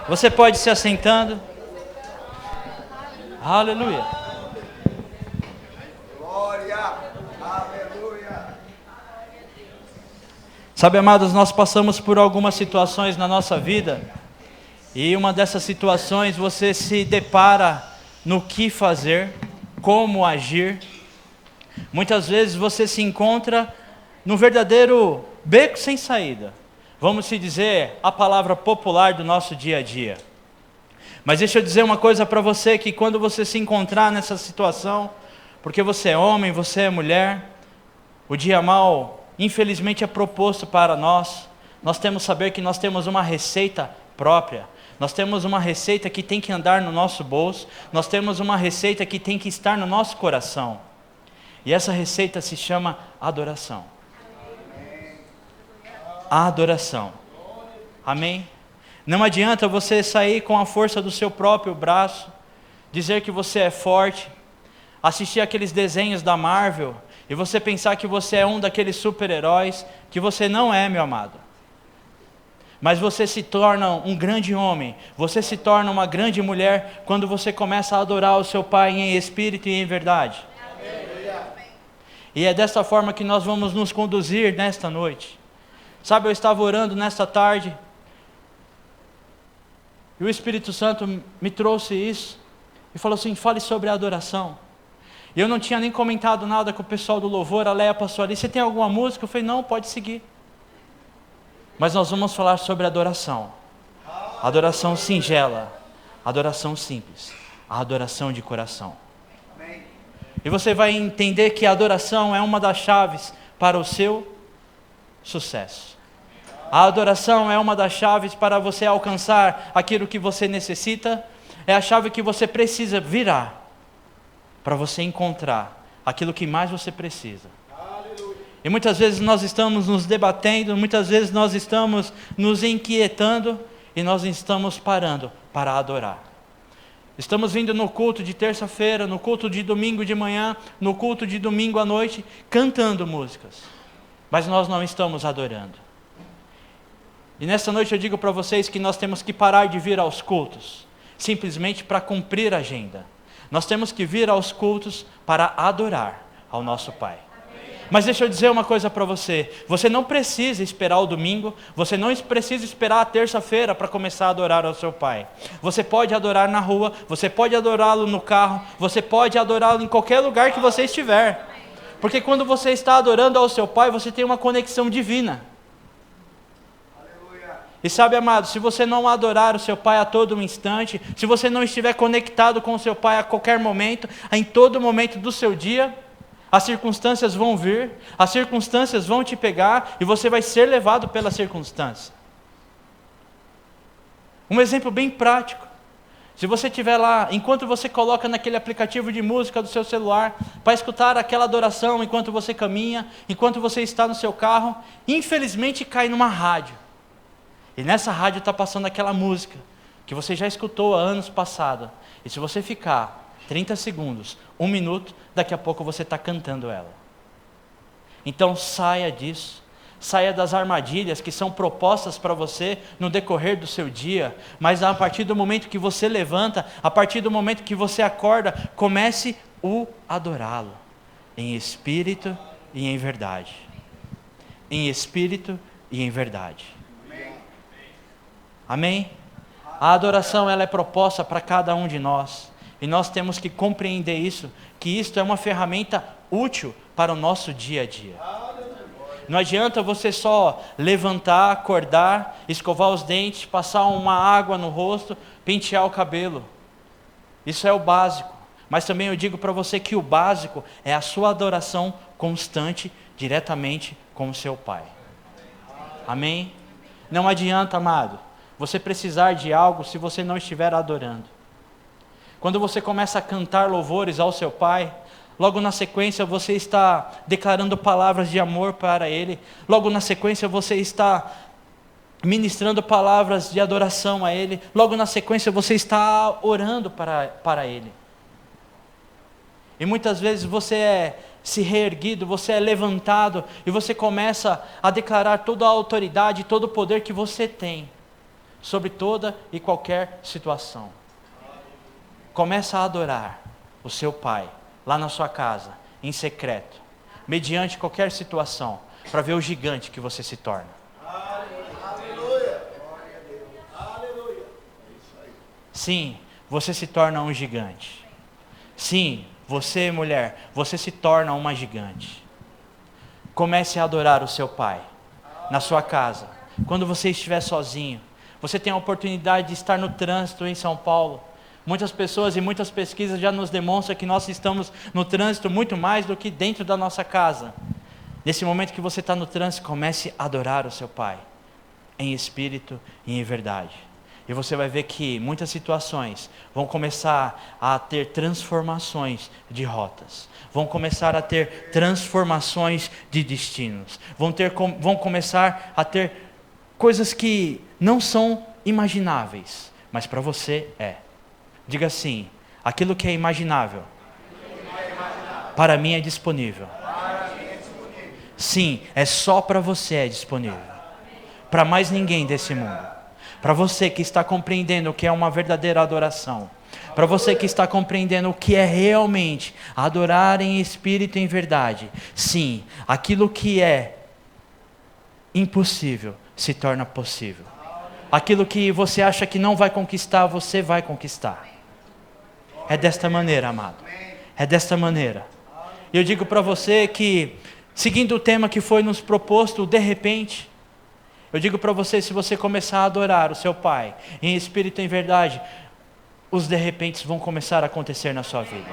Você pode se assentando. Aleluia. Glória. Aleluia. Sabe, amados, nós passamos por algumas situações na nossa vida. E uma dessas situações você se depara no que fazer, como agir. Muitas vezes você se encontra num verdadeiro beco sem saída. Vamos se dizer a palavra popular do nosso dia a dia. Mas deixa eu dizer uma coisa para você, que quando você se encontrar nessa situação, porque você é homem, você é mulher, o dia mal, infelizmente, é proposto para nós. Nós temos que saber que nós temos uma receita própria. Nós temos uma receita que tem que andar no nosso bolso. Nós temos uma receita que tem que estar no nosso coração. E essa receita se chama adoração. A adoração. Amém? Não adianta você sair com a força do seu próprio braço, dizer que você é forte, assistir aqueles desenhos da Marvel e você pensar que você é um daqueles super-heróis, que você não é, meu amado. Mas você se torna um grande homem, você se torna uma grande mulher quando você começa a adorar o seu Pai em espírito e em verdade. E é dessa forma que nós vamos nos conduzir nesta noite. Sabe, eu estava orando nesta tarde, e o Espírito Santo me trouxe isso, e falou assim, fale sobre a adoração. E eu não tinha nem comentado nada com o pessoal do louvor, a Leia passou ali, você tem alguma música? Eu falei, não, pode seguir. Mas nós vamos falar sobre adoração. Adoração singela, adoração simples, a adoração de coração. E você vai entender que a adoração é uma das chaves para o seu sucesso. A adoração é uma das chaves para você alcançar aquilo que você necessita. É a chave que você precisa virar para você encontrar aquilo que mais você precisa. E muitas vezes nós estamos nos debatendo, muitas vezes nós estamos nos inquietando e nós estamos parando para adorar. Estamos vindo no culto de terça-feira, no culto de domingo de manhã, no culto de domingo à noite, cantando músicas. Mas nós não estamos adorando. E nessa noite eu digo para vocês que nós temos que parar de vir aos cultos, simplesmente para cumprir a agenda. Nós temos que vir aos cultos para adorar ao nosso Pai. Mas deixa eu dizer uma coisa para você, você não precisa esperar o domingo, você não precisa esperar a terça-feira para começar a adorar ao seu Pai. Você pode adorar na rua, você pode adorá-lo no carro, você pode adorá-lo em qualquer lugar que você estiver. Porque quando você está adorando ao seu Pai, você tem uma conexão divina. E sabe, amado, se você não adorar o seu Pai a todo instante, se você não estiver conectado com o seu Pai a qualquer momento, em todo momento do seu dia, as circunstâncias vão vir, as circunstâncias vão te pegar e você vai ser levado pela circunstância. Um exemplo bem prático. Se você estiver lá, enquanto você coloca naquele aplicativo de música do seu celular, para escutar aquela adoração enquanto você caminha, enquanto você está no seu carro, infelizmente cai numa rádio. E nessa rádio está passando aquela música que você já escutou há anos passados. E se você ficar 30 segundos, 1 minuto, daqui a pouco você está cantando ela. Então saia disso. Saia das armadilhas que são propostas para você no decorrer do seu dia. Mas a partir do momento que você levanta, a partir do momento que você acorda, comece a adorá-lo. Em espírito e em verdade. Em espírito e em verdade. Amém? A adoração ela é proposta para cada um de nós. E nós temos que compreender isso, que isto é uma ferramenta útil para o nosso dia a dia. Não adianta você só levantar, acordar, escovar os dentes, passar uma água no rosto, pentear o cabelo. Isso é o básico. Mas também eu digo para você que o básico é a sua adoração constante, diretamente com o seu Pai. Amém? Não adianta, amado, você precisar de algo se você não estiver adorando. Quando você começa a cantar louvores ao seu Pai, logo na sequência você está declarando palavras de amor para Ele. Logo na sequência você está ministrando palavras de adoração a Ele. Logo na sequência você está orando para Ele. E muitas vezes você é se reerguido, você é levantado e você começa a declarar toda a autoridade, todo o poder que você tem sobre toda e qualquer situação. Começa a adorar o seu Pai, lá na sua casa, em secreto, mediante qualquer situação, para ver o gigante que você se torna. Aleluia. Aleluia. Sim, você se torna um gigante. Sim, você, mulher, você se torna uma gigante. Comece a adorar o seu Pai, na sua casa. Quando você estiver sozinho, você tem a oportunidade de estar no trânsito em São Paulo. Muitas pessoas e muitas pesquisas já nos demonstram que nós estamos no trânsito muito mais do que dentro da nossa casa. Nesse momento que você está no trânsito, comece a adorar o seu Pai, em espírito e em verdade. E você vai ver que muitas situações vão começar a ter transformações de rotas. Vão começar a ter transformações de destinos. Vão começar a ter coisas que não são imagináveis, mas para você é. Diga assim: aquilo que é imaginável, para mim é disponível. Sim, é só para você é disponível. Para mais ninguém desse mundo. Para você que está compreendendo o que é uma verdadeira adoração. Para você que está compreendendo o que é realmente adorar em espírito e em verdade. Sim, aquilo que é impossível se torna possível. Aquilo que você acha que não vai conquistar, você vai conquistar. É desta maneira, amado. É desta maneira. E eu digo para você que, seguindo o tema que foi nos proposto, de repente, eu digo para você, se você começar a adorar o seu Pai, em espírito e em verdade, os de repentes vão começar a acontecer na sua vida.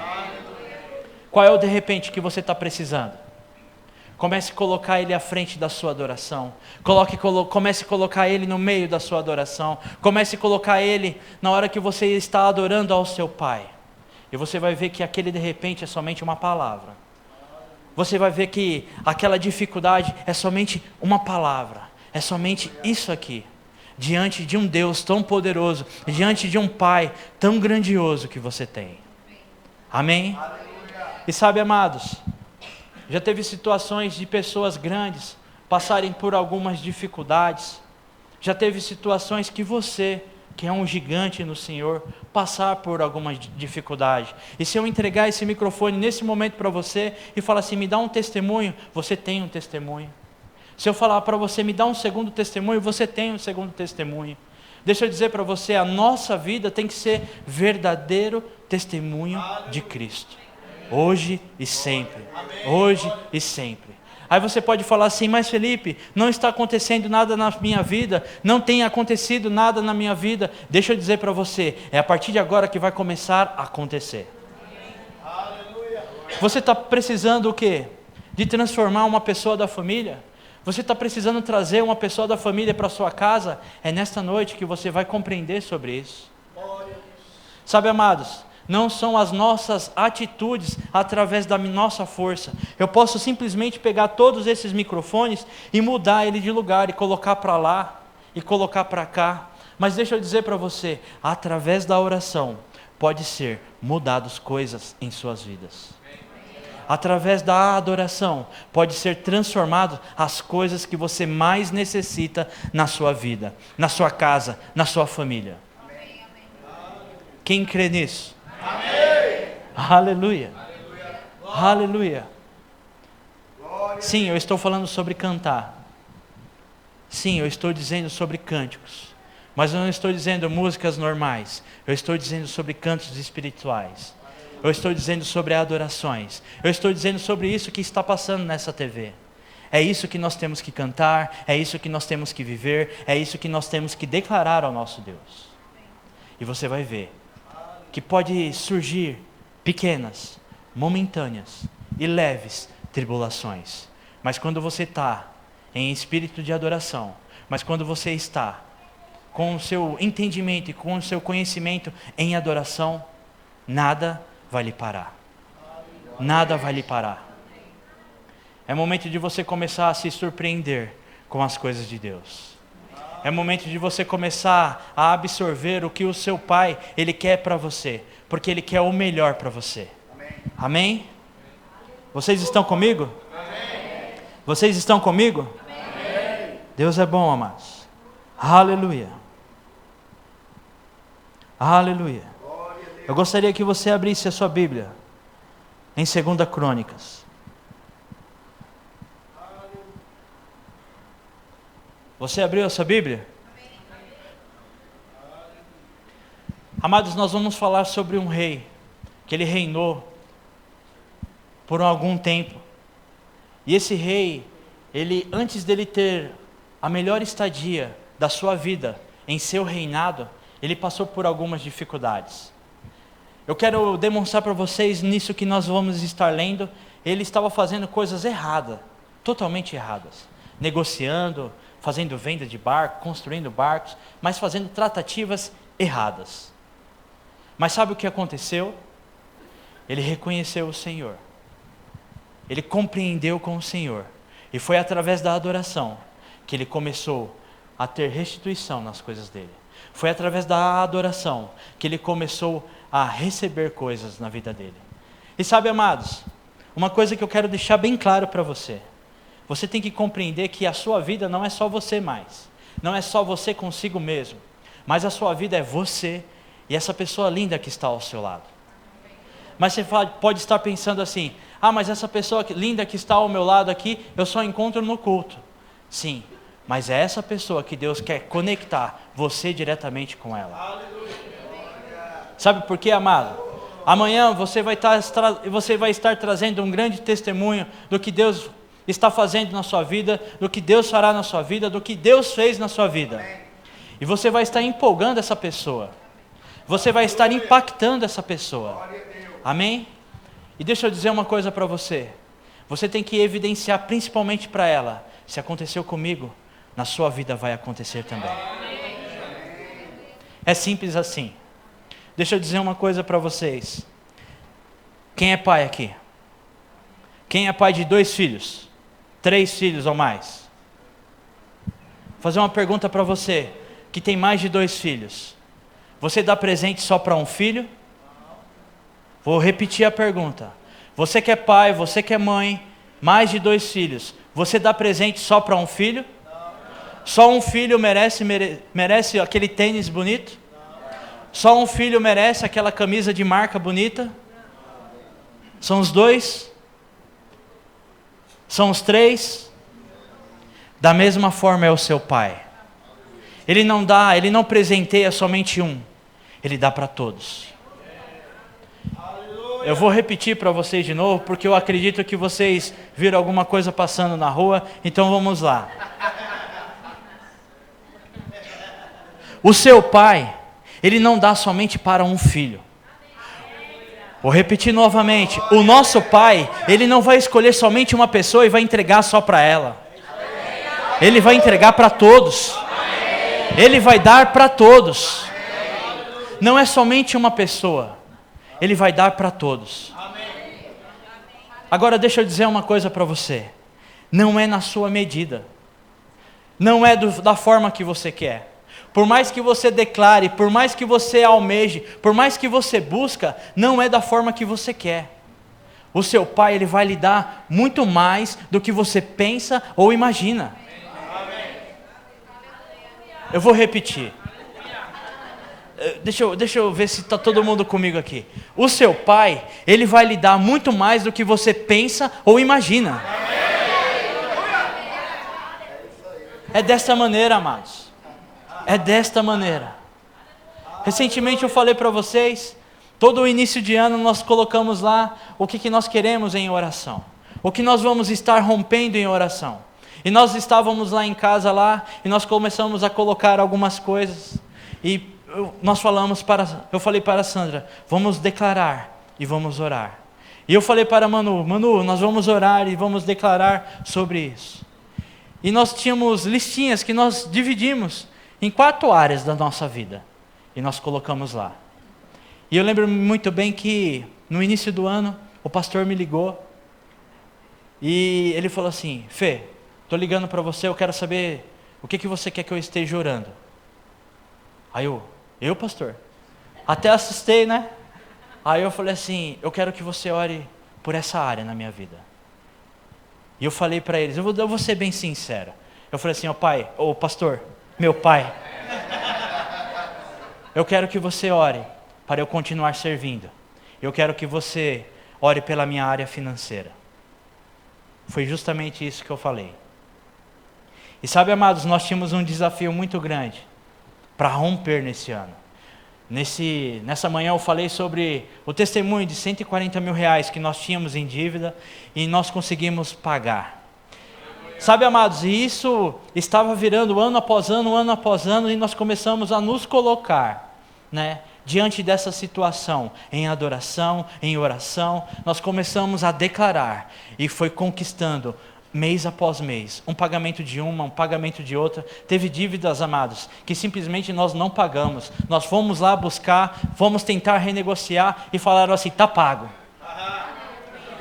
Qual é o de repente que você está precisando? Comece a colocar Ele à frente da sua adoração. Comece a colocar Ele no meio da sua adoração. Comece a colocar Ele na hora que você está adorando ao seu Pai. E você vai ver que aquele de repente é somente uma palavra. Você vai ver que aquela dificuldade é somente uma palavra. É somente isso aqui. Diante de um Deus tão poderoso. Diante de um Pai tão grandioso que você tem. Amém? E sabe, amados, já teve situações de pessoas grandes passarem por algumas dificuldades. Já teve situações que você, que é um gigante no Senhor, passar por alguma dificuldade. E se eu entregar esse microfone nesse momento para você e falar assim, me dá um testemunho, você tem um testemunho. Se eu falar para você, me dá um segundo testemunho, você tem um segundo testemunho. Deixa eu dizer para você, a nossa vida tem que ser verdadeiro testemunho de Cristo. Hoje e sempre. Hoje e sempre. Aí você pode falar assim, mas Felipe, não está acontecendo nada na minha vida, não tem acontecido nada na minha vida. Deixa eu dizer para você, é a partir de agora que vai começar a acontecer. Você está precisando o quê? De transformar uma pessoa da família? Você está precisando trazer uma pessoa da família para a sua casa? É nesta noite que você vai compreender sobre isso. Sabe, amados, não são as nossas atitudes através da nossa força. Eu posso simplesmente pegar todos esses microfones e mudar ele de lugar e colocar para lá e colocar para cá. Mas deixa eu dizer para você, através da oração pode ser mudadas coisas em suas vidas. Através da adoração pode ser transformado as coisas que você mais necessita na sua vida, na sua casa, na sua família. Quem crê nisso? Amém. Aleluia. Aleluia. Sim, eu estou falando sobre cantar. Sim, eu estou dizendo sobre cânticos. Mas eu não estou dizendo músicas normais. Eu estou dizendo sobre cantos espirituais. Eu estou dizendo sobre adorações. Eu estou dizendo sobre isso que está passando nessa TV. É isso que nós temos que cantar. É isso que nós temos que viver. É isso que nós temos que declarar ao nosso Deus. E você vai ver que pode surgir pequenas, momentâneas e leves tribulações. Mas quando você está em espírito de adoração, mas quando você está com o seu entendimento e com o seu conhecimento em adoração, nada vai lhe parar. Nada vai lhe parar. É momento de você começar a se surpreender com as coisas de Deus. É momento de você começar a absorver o que o seu Pai, Ele quer para você. Porque Ele quer o melhor para você. Amém? Vocês estão comigo? Amém. Vocês estão comigo? Amém. Deus é bom, amados. Aleluia. Aleluia. Eu gostaria que você abrisse a sua Bíblia em 2 Crônicas. Você abriu a sua Bíblia? Amados, nós vamos falar sobre um rei, que ele reinou por algum tempo. E esse rei, antes dele ter a melhor estadia da sua vida em seu reinado, ele passou por algumas dificuldades. Eu quero demonstrar para vocês, nisso que nós vamos estar lendo, ele estava fazendo coisas erradas, totalmente erradas. Negociando, fazendo venda de barco, construindo barcos, mas fazendo tratativas erradas. Mas sabe o que aconteceu? Ele reconheceu o Senhor. Ele compreendeu com o Senhor. E foi através da adoração que ele começou a ter restituição nas coisas dele. Foi através da adoração que ele começou a receber coisas na vida dele. E sabe, amados, uma coisa que eu quero deixar bem claro para você. Você tem que compreender que a sua vida não é só você mais. Não é só você consigo mesmo. Mas a sua vida é você e essa pessoa linda que está ao seu lado. Mas você pode estar pensando assim, mas essa pessoa linda que está ao meu lado aqui, eu só encontro no culto. Sim, mas é essa pessoa que Deus quer conectar você diretamente com ela. Sabe por quê, amado? Amanhã você vai estar trazendo um grande testemunho do que Deus está fazendo na sua vida, do que Deus fará na sua vida, do que Deus fez na sua vida. E você vai estar empolgando essa pessoa. Você vai estar impactando essa pessoa. Amém? E deixa eu dizer uma coisa para você. Você tem que evidenciar principalmente para ela. Se aconteceu comigo, na sua vida vai acontecer também. É simples assim. Deixa eu dizer uma coisa para vocês. Quem é pai aqui? Quem é pai de 2 filhos? 3 filhos ou mais? Vou fazer uma pergunta para você, que tem mais de 2 filhos. Você dá presente só para um filho? Vou repetir a pergunta. Você que é pai, você que é mãe, mais de 2 filhos, você dá presente só para um filho? Só um filho merece aquele tênis bonito? Só um filho merece aquela camisa de marca bonita? São os 2? São os 3? Da mesma forma é o seu pai. Ele não presenteia somente um, ele dá para todos. Eu vou repetir para vocês de novo, porque eu acredito que vocês viram alguma coisa passando na rua, então vamos lá. O seu pai, ele não dá somente para um filho. Vou repetir novamente, o nosso pai, ele não vai escolher somente uma pessoa e vai entregar só para ela. Ele vai entregar para todos. Ele vai dar para todos. Não é somente uma pessoa. Ele vai dar para todos. Agora deixa eu dizer uma coisa para você. Não é na sua medida. Não é da forma que você quer. Por mais que você declare, por mais que você almeje, por mais que você busca, não é da forma que você quer. O seu pai, ele vai lhe dar muito mais do que você pensa ou imagina. Eu vou repetir. Deixa eu ver se está todo mundo comigo aqui. O seu pai, ele vai lhe dar muito mais do que você pensa ou imagina. É desta maneira, amados. É desta maneira. Recentemente eu falei para vocês, todo o início de ano nós colocamos lá o que nós queremos em oração. O que nós vamos estar rompendo em oração. E nós estávamos lá em casa lá, e nós começamos a colocar algumas coisas. E eu falei para a Sandra, vamos declarar e vamos orar. E eu falei para Manu, nós vamos orar e vamos declarar sobre isso. E nós tínhamos listinhas que nós dividimos em 4 áreas da nossa vida. E nós colocamos lá. E eu lembro muito bem que no início do ano, o pastor me ligou. E ele falou assim, Fê, estou ligando para você, eu quero saber o que você quer que eu esteja orando. Aí eu pastor? Até assustei, né? Aí eu falei assim, eu quero que você ore por essa área na minha vida. E eu falei para eles, eu vou ser bem sincero. Eu falei assim, pastor, meu pai. Eu quero que você ore para eu continuar servindo. Eu quero que você ore pela minha área financeira. Foi justamente isso que eu falei. E sabe, amados, nós tínhamos um desafio muito grande para romper nesse ano. Nessa manhã eu falei sobre o testemunho de 140 mil reais que nós tínhamos em dívida e nós conseguimos pagar. Sabe, amados, e isso estava virando ano após ano, e nós começamos a nos colocar, diante dessa situação, em adoração, em oração, nós começamos a declarar, e foi conquistando, mês após mês, um pagamento de uma, um pagamento de outra. Teve dívidas, amados, que simplesmente nós não pagamos, nós fomos lá buscar, fomos tentar renegociar, e falaram assim, está pago.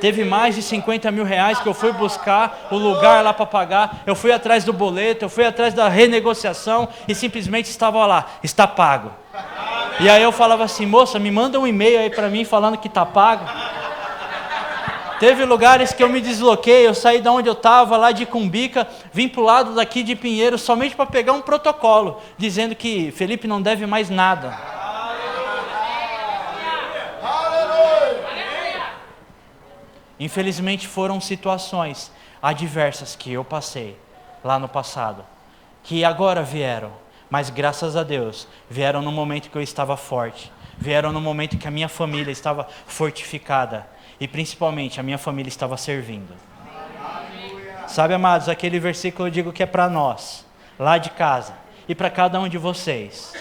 Teve mais de 50 mil reais que eu fui buscar o lugar lá para pagar, eu fui atrás do boleto, eu fui atrás da renegociação, e simplesmente estava lá, está pago. E aí eu falava assim, moça, me manda um e-mail aí para mim falando que está pago. Teve lugares que eu me desloquei, eu saí de onde eu estava, lá de Cumbica, vim para o lado daqui de Pinheiro, somente para pegar um protocolo, dizendo que Felipe não deve mais nada. Infelizmente foram situações adversas que eu passei lá no passado, que agora vieram, mas graças a Deus, vieram no momento que eu estava forte, vieram no momento que a minha família estava fortificada, e principalmente a minha família estava servindo. Sabe, amados, aquele versículo eu digo que é para nós, lá de casa, e para cada um de vocês.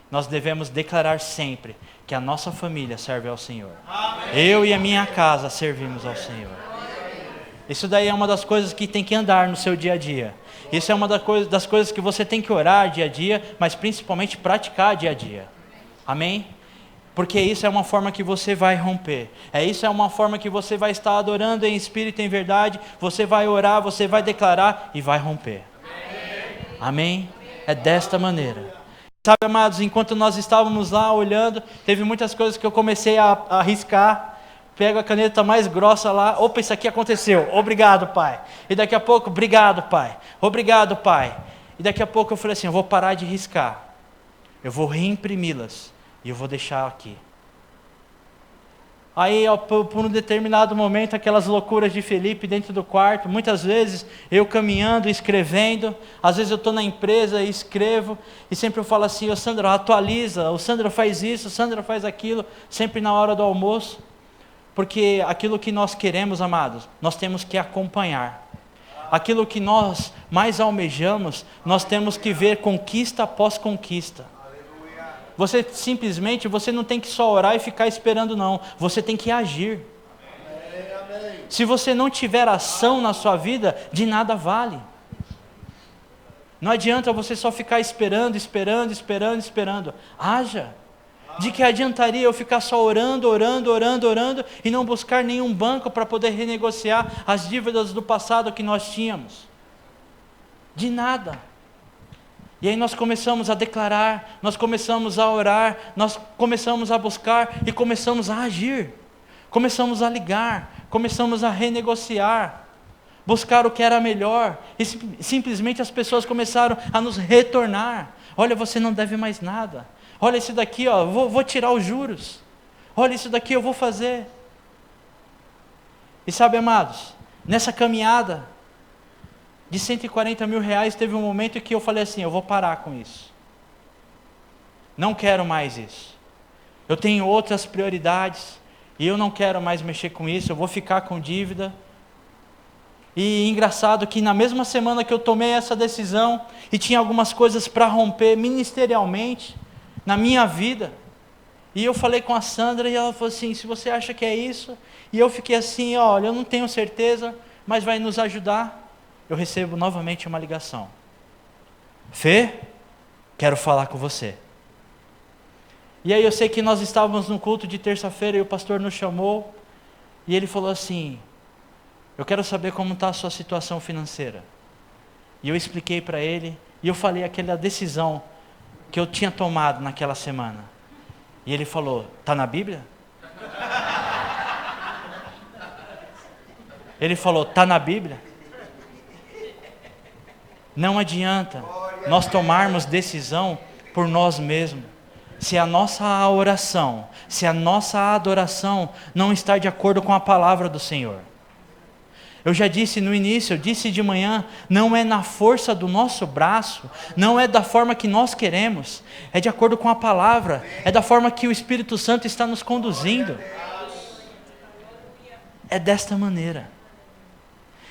Nós devemos declarar sempre que a nossa família serve ao Senhor. Eu e a minha casa servimos ao Senhor. Isso daí é uma das coisas que tem que andar no seu dia a dia. Isso é uma das coisas que você tem que orar dia a dia, mas principalmente praticar dia a dia. Amém? Porque isso é uma forma que você vai romper. Isso é uma forma que você vai estar adorando em espírito e em verdade. Você vai orar, você vai declarar e vai romper. Amém? É desta maneira. Sabe, amados, enquanto nós estávamos lá olhando, teve muitas coisas que eu comecei a riscar. Pego a caneta mais grossa lá, opa, isso aqui aconteceu, obrigado, pai. E daqui a pouco, obrigado, pai. Obrigado, pai. E daqui a pouco eu falei assim, eu vou parar de riscar. Eu vou reimprimi-las e eu vou deixar aqui. Aí, por um determinado momento, aquelas loucuras de Felipe dentro do quarto, muitas vezes eu caminhando, escrevendo, às vezes eu estou na empresa e escrevo, e sempre eu falo assim, ô Sandro, atualiza, o Sandro faz isso, o Sandro faz aquilo, sempre na hora do almoço, porque aquilo que nós queremos, amados, nós temos que acompanhar. Aquilo que nós mais almejamos, nós temos que ver conquista após conquista. Você simplesmente, você não tem que só orar e ficar esperando não, você tem que agir. Se você não tiver ação na sua vida, de nada vale. Não adianta você só ficar esperando. Haja. De que adiantaria eu ficar só orando e não buscar nenhum banco para poder renegociar as dívidas do passado que nós tínhamos? De nada. E aí nós começamos a declarar, nós começamos a orar, nós começamos a buscar e começamos a agir. Começamos a ligar, começamos a renegociar, buscar o que era melhor. E simplesmente as pessoas começaram a nos retornar. Olha, você não deve mais nada. Olha isso daqui, ó, vou tirar os juros. Olha isso daqui, eu vou fazer. E sabe, amados, nessa caminhada de 140 mil reais, teve um momento que eu falei assim, eu vou parar com isso. Não quero mais isso. Eu tenho outras prioridades, e eu não quero mais mexer com isso, eu vou ficar com dívida. E engraçado que na mesma semana que eu tomei essa decisão, e tinha algumas coisas para romper ministerialmente, na minha vida, e eu falei com a Sandra, e ela falou assim, se você acha que é isso, e eu fiquei assim, olha, eu não tenho certeza, mas vai nos ajudar. Eu recebo novamente uma ligação. Fê, quero falar com você. E aí eu sei que nós estávamos no culto de terça-feira, e o pastor nos chamou, e ele falou assim, eu quero saber como está a sua situação financeira. E eu expliquei para ele, e eu falei aquela decisão que eu tinha tomado naquela semana. E ele falou, está na Bíblia? Ele falou, está na Bíblia? Não adianta nós tomarmos decisão por nós mesmos. se a nossa oração, se a nossa adoração não está de acordo com a palavra do Senhor. Eu já disse no início, eu disse de manhã, não é na força do nosso braço, não é da forma que nós queremos, é de acordo com a palavra, é da forma que o Espírito Santo está nos conduzindo. É desta maneira.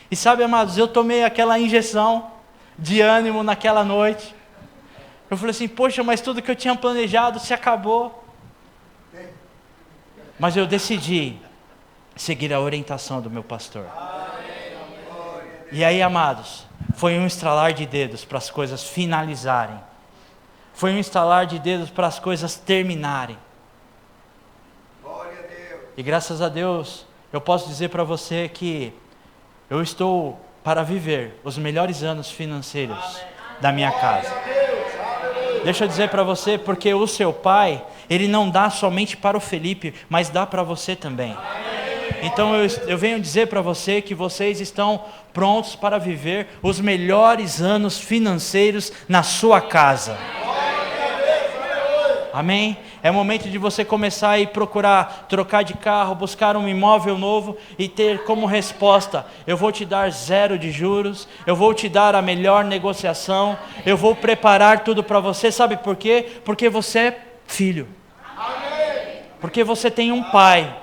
E sabe, amados, eu tomei aquela injeção de ânimo naquela noite. Eu falei assim, poxa, mas tudo que eu tinha planejado se acabou. Mas eu decidi seguir a orientação do meu pastor. E aí, amados, foi um estralar de dedos para as coisas finalizarem. Foi um estalar de dedos para as coisas terminarem. E graças a Deus, eu posso dizer para você que eu estou para viver os melhores anos financeiros da minha casa. Deixa eu dizer para você, porque o seu pai, ele não dá somente para o Felipe, mas dá para você também. Então eu venho dizer para você que vocês estão prontos para viver os melhores anos financeiros na sua casa. Amém? É o momento de você começar a ir procurar trocar de carro, buscar um imóvel novo e ter como resposta: eu vou te dar 0 de juros, eu vou te dar a melhor negociação, eu vou preparar tudo para você. Sabe por quê? Porque você é filho. Porque você tem um pai.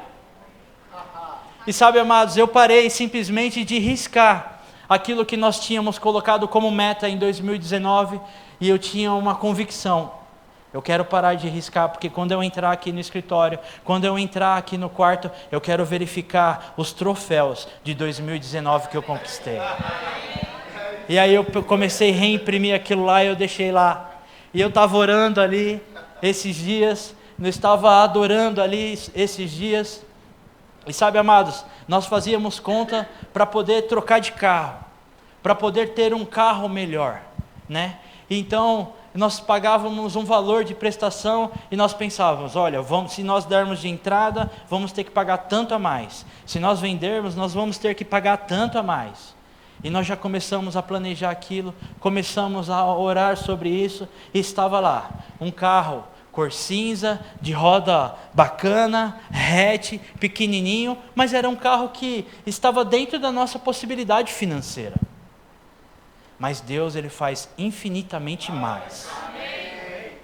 E sabe, amados, eu parei simplesmente de riscar aquilo que nós tínhamos colocado como meta em 2019 e eu tinha uma convicção. Eu quero parar de riscar, porque quando eu entrar aqui no escritório, quando eu entrar aqui no quarto, eu quero verificar os troféus de 2019 que eu conquistei. E aí eu comecei a reimprimir aquilo lá e eu deixei lá. E eu estava orando ali esses dias, eu estava adorando ali esses dias. E sabe, amados, nós fazíamos conta para poder trocar de carro, para poder ter um carro melhor, né? Então, nós pagávamos um valor de prestação e nós pensávamos, olha, se nós dermos de entrada, vamos ter que pagar tanto a mais. Se nós vendermos, nós vamos ter que pagar tanto a mais. E nós já começamos a planejar aquilo, começamos a orar sobre isso, e estava lá, um carro cor cinza, de roda bacana, hatch, pequenininho, mas era um carro que estava dentro da nossa possibilidade financeira. Mas Deus, Ele faz infinitamente mais.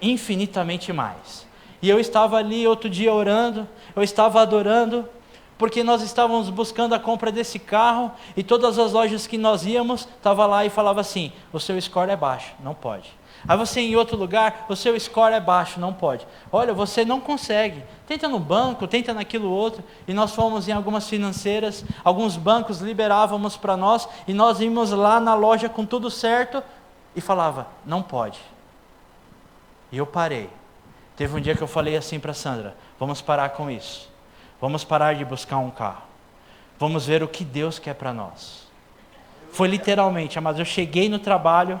Infinitamente mais. E eu estava ali outro dia orando, eu estava adorando, porque nós estávamos buscando a compra desse carro, e todas as lojas que nós íamos, estava lá e falava assim, o seu score é baixo, não pode. Aí você em outro lugar, o seu score é baixo, não pode. Olha, você não consegue. Tenta no banco, tenta naquilo outro. E nós fomos em algumas financeiras, alguns bancos liberávamos para nós, e nós íamos lá na loja com tudo certo, e falava, não pode. E eu parei. Teve um dia que eu falei assim para Sandra, vamos parar com isso. Vamos parar de buscar um carro. Vamos ver o que Deus quer para nós. Foi literalmente, mas eu cheguei no trabalho,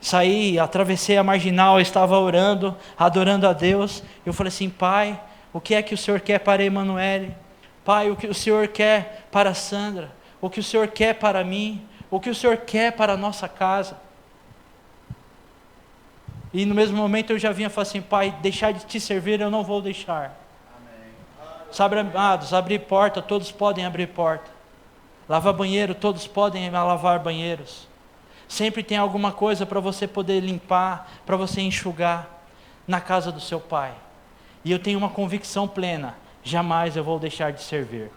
saí, atravessei a marginal, eu estava orando, adorando a Deus. Eu falei assim, Pai, o que é que o Senhor quer para a Emanuele? Pai, o que o Senhor quer para a Sandra? O que o Senhor quer para mim? O que o Senhor quer para a nossa casa? E no mesmo momento eu já vinha falar assim, Pai, deixar de te servir eu não vou deixar. Sabe, amados, abrir porta, todos podem abrir porta. Lavar banheiro, todos podem lavar banheiros. Sempre tem alguma coisa para você poder limpar, para você enxugar na casa do seu pai. E eu tenho uma convicção plena, jamais eu vou deixar de servir.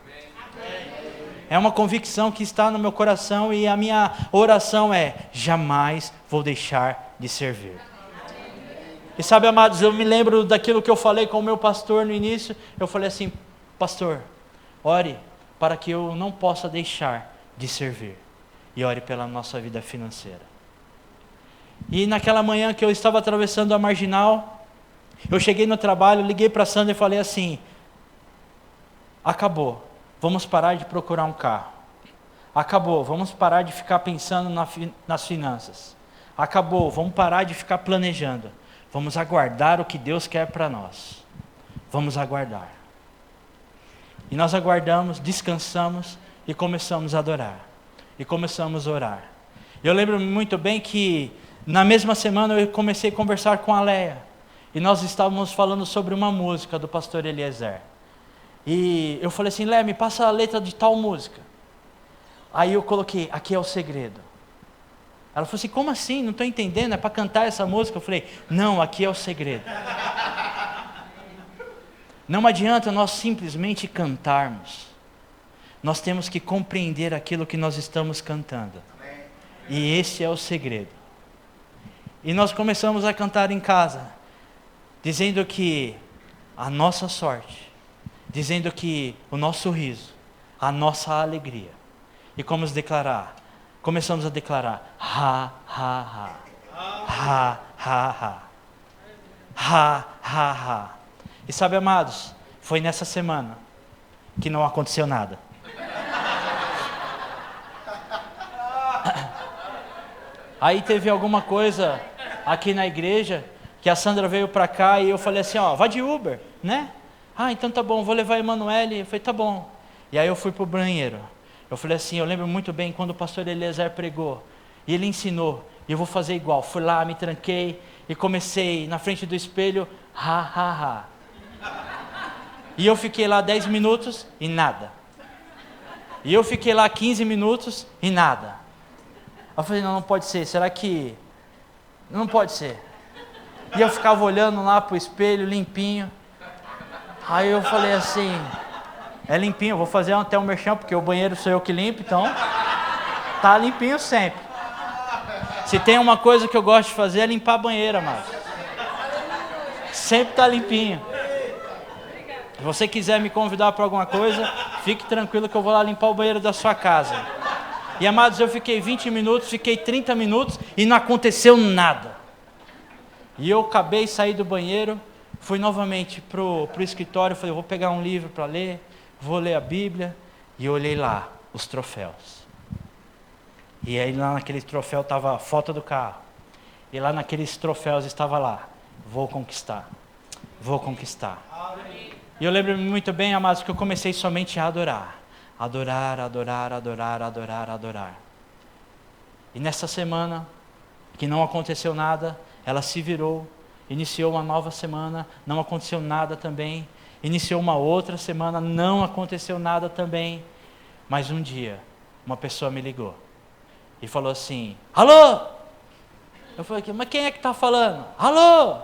É uma convicção que está no meu coração e a minha oração é, jamais vou deixar de servir. E sabe, amados, eu me lembro daquilo que eu falei com o meu pastor no início. Eu falei assim, pastor, ore para que eu não possa deixar de servir. E ore pela nossa vida financeira. E naquela manhã que eu estava atravessando a marginal, eu cheguei no trabalho, liguei para a Sandra e falei assim, acabou, vamos parar de procurar um carro. Acabou, vamos parar de ficar pensando nas finanças. Acabou, vamos parar de ficar planejando. Vamos aguardar o que Deus quer para nós. Vamos aguardar. E nós aguardamos, descansamos e começamos a adorar. E começamos a orar. Eu lembro muito bem que na mesma semana eu comecei a conversar com a Leia. e nós estávamos falando sobre uma música do pastor Eliezer. E eu falei assim, Lé, me passa a letra de tal música. Aí eu coloquei, aqui é o segredo. Ela falou assim, como assim? Não estou entendendo, é para cantar essa música? Eu falei, não, aqui é o segredo. Não adianta nós simplesmente cantarmos. Nós temos que compreender aquilo que nós estamos cantando. E esse é o segredo. E nós começamos a cantar em casa, dizendo que a nossa sorte, dizendo que o nosso riso, a nossa alegria. E começamos a declarar, ha, ha, ha, ha, ha, ha, ha, ha, ha. E sabe, amados, foi nessa semana que não aconteceu nada. Aí teve alguma coisa aqui na igreja, que a Sandra veio para cá e eu falei assim, ó, vai de Uber, né? Ah, então tá bom, vou levar a Emanuele. Eu falei, tá bom. E aí eu fui pro banheiro. Eu falei assim, eu lembro muito bem quando o pastor Eliezer pregou, e ele ensinou, e eu vou fazer igual. Fui lá, me tranquei, e comecei na frente do espelho, ha, ha, ha. E eu fiquei lá 10 minutos e nada. E eu fiquei lá 15 minutos e nada. Eu falei, não pode ser, será que... Não pode ser. E eu ficava olhando lá pro espelho, limpinho. Aí eu falei assim, é limpinho, vou fazer até um merchan, porque o banheiro sou eu que limpo, então tá limpinho sempre. Se tem uma coisa que eu gosto de fazer é limpar a banheira, mas sempre tá limpinho. Se você quiser me convidar para alguma coisa, fique tranquilo que eu vou lá limpar o banheiro da sua casa. E amados, eu fiquei 20 minutos, fiquei 30 minutos e não aconteceu nada. E eu acabei de sair do banheiro, fui novamente pro escritório, falei, vou pegar um livro para ler, vou ler a Bíblia, e olhei lá, os troféus. E aí lá naquele troféu estava a foto do carro, e lá naqueles troféus estava lá, vou conquistar, vou conquistar. E eu lembro muito bem, amados, que eu comecei somente a adorar. Adorar, adorar, adorar, adorar, adorar. E nessa semana, que não aconteceu nada, ela se virou, iniciou uma nova semana, não aconteceu nada também. Iniciou uma outra semana, não aconteceu nada também. Mas um dia, uma pessoa me ligou e falou assim, alô? Eu falei, mas quem é que está falando? Alô?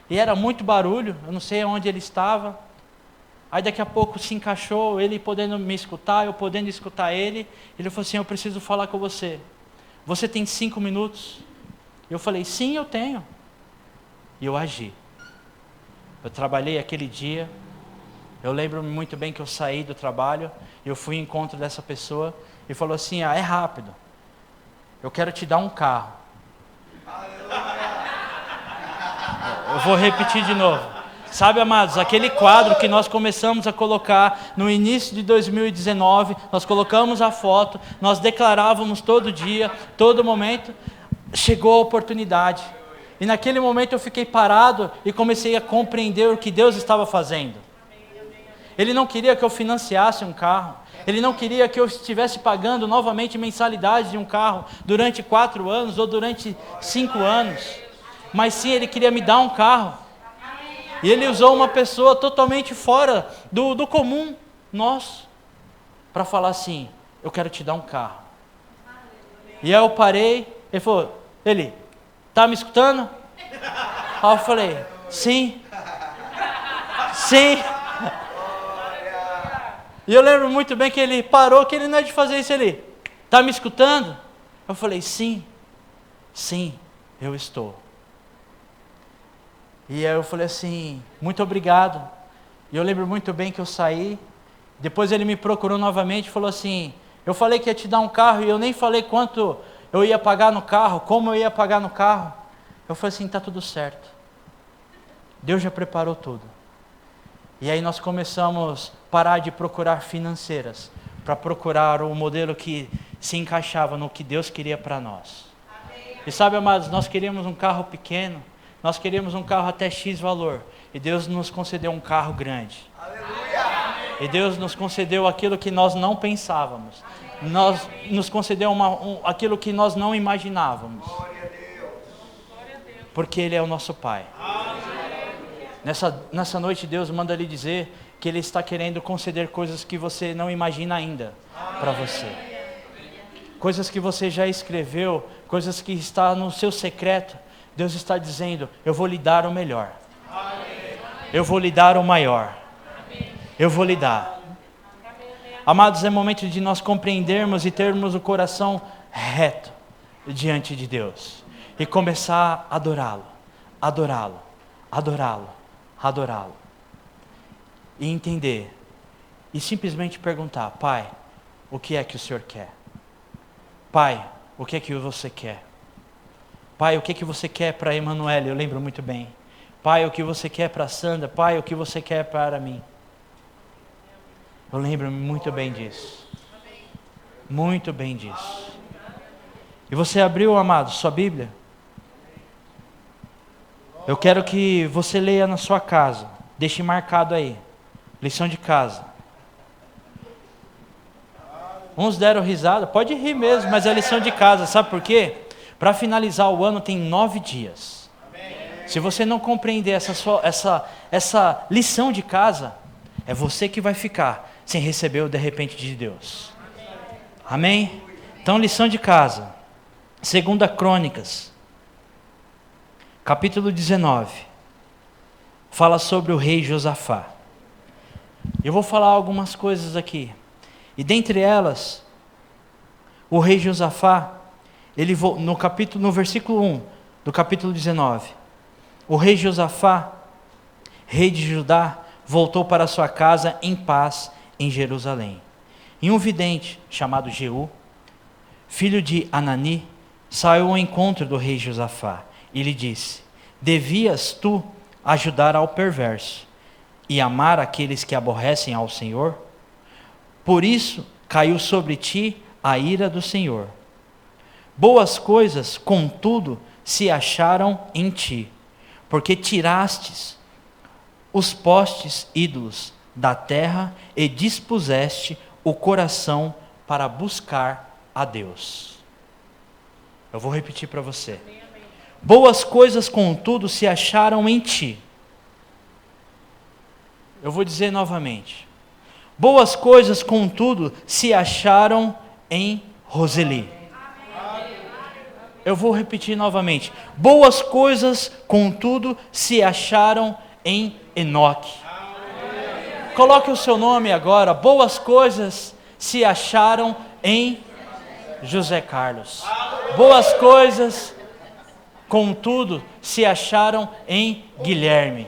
E era muito barulho, eu não sei onde ele estava. Aí daqui a pouco se encaixou, ele podendo me escutar, eu podendo escutar ele. Ele falou assim, eu preciso falar com você. Você tem 5 minutos? Eu falei, sim, eu tenho. E eu agi. Eu trabalhei aquele dia. Eu lembro muito bem que eu saí do trabalho, eu fui ao encontro dessa pessoa e falou assim, é rápido. Eu quero te dar um carro. Eu vou repetir de novo. Sabe, amados, aquele quadro que nós começamos a colocar no início de 2019, nós colocamos a foto, nós declarávamos todo dia, todo momento, chegou a oportunidade. E naquele momento eu fiquei parado e comecei a compreender o que Deus estava fazendo. Ele não queria que eu financiasse um carro, Ele não queria que eu estivesse pagando novamente mensalidade de um carro durante 4 anos ou durante 5 anos, mas sim Ele queria me dar um carro. E Ele usou uma pessoa totalmente fora do comum nosso, para falar assim, eu quero te dar um carro. E aí eu parei, ele falou, tá me escutando? Aí eu falei, sim. E eu lembro muito bem que ele parou, que ele não é de fazer isso, ele, tá me escutando? Eu falei, sim, eu estou. E aí eu falei assim, muito obrigado. E eu lembro muito bem que eu saí. Depois ele me procurou novamente e falou assim, eu falei que ia te dar um carro e eu nem falei quanto eu ia pagar no carro, como eu ia pagar no carro. Eu falei assim, está tudo certo. Deus já preparou tudo. E aí nós começamos a parar de procurar financeiras, para procurar o modelo que se encaixava no que Deus queria para nós. E sabe, amados, nós queríamos um carro pequeno, nós queríamos um carro até X valor, e Deus nos concedeu um carro grande. Aleluia! E Deus nos concedeu aquilo que nós não pensávamos, nos concedeu aquilo que nós não imaginávamos, porque Ele é o nosso Pai. Nessa noite Deus manda lhe dizer que Ele está querendo conceder coisas que você não imagina ainda para você. Coisas que você já escreveu, coisas que está no seu secreto. Deus está dizendo, eu vou lhe dar o melhor. Eu vou lhe dar o maior. Eu vou lhe dar. Amados, é momento de nós compreendermos e termos o coração reto diante de Deus. E começar a adorá-lo, adorá-lo, adorá-lo, adorá-lo. E entender. E simplesmente perguntar, Pai, o que é que o Senhor quer? Pai, o que é que você quer? Pai, o que é que você quer para a Emanuele? Eu lembro muito bem. Pai, o que você quer para a Sandra? Pai, o que você quer para mim? Eu lembro muito bem disso. Muito bem disso. E você abriu, amado, sua Bíblia? Eu quero que você leia na sua casa. Deixe marcado aí. Lição de casa. Uns deram risada. Pode rir mesmo, mas é lição de casa. Sabe por quê? Para finalizar o ano tem 9 dias. Se você não compreender essa lição de casa, é você que vai ficar sem receber o de repente de Deus. Amém? Então, lição de casa. 2 Crônicas, capítulo 19. Fala sobre o rei Josafá. Eu vou falar algumas coisas aqui. E dentre elas, o rei Josafá, no versículo 1 do capítulo 19, o rei Josafá, rei de Judá, voltou para sua casa em paz em Jerusalém. E um vidente chamado Jeú, filho de Anani, saiu ao encontro do rei Josafá e lhe disse: devias tu ajudar ao perverso e amar aqueles que aborrecem ao Senhor? Por isso caiu sobre ti a ira do Senhor. Boas coisas, contudo, se acharam em ti, porque tirastes os postes ídolos da terra e dispuseste o coração para buscar a Deus. Eu vou repetir para você. Boas coisas, contudo, se acharam em ti. Eu vou dizer novamente. Boas coisas, contudo, se acharam em Roseli. Eu vou repetir novamente. Boas coisas, contudo, se acharam em Enoque. Coloque o seu nome agora. Boas coisas se acharam em José Carlos. Boas coisas, contudo, se acharam em Guilherme.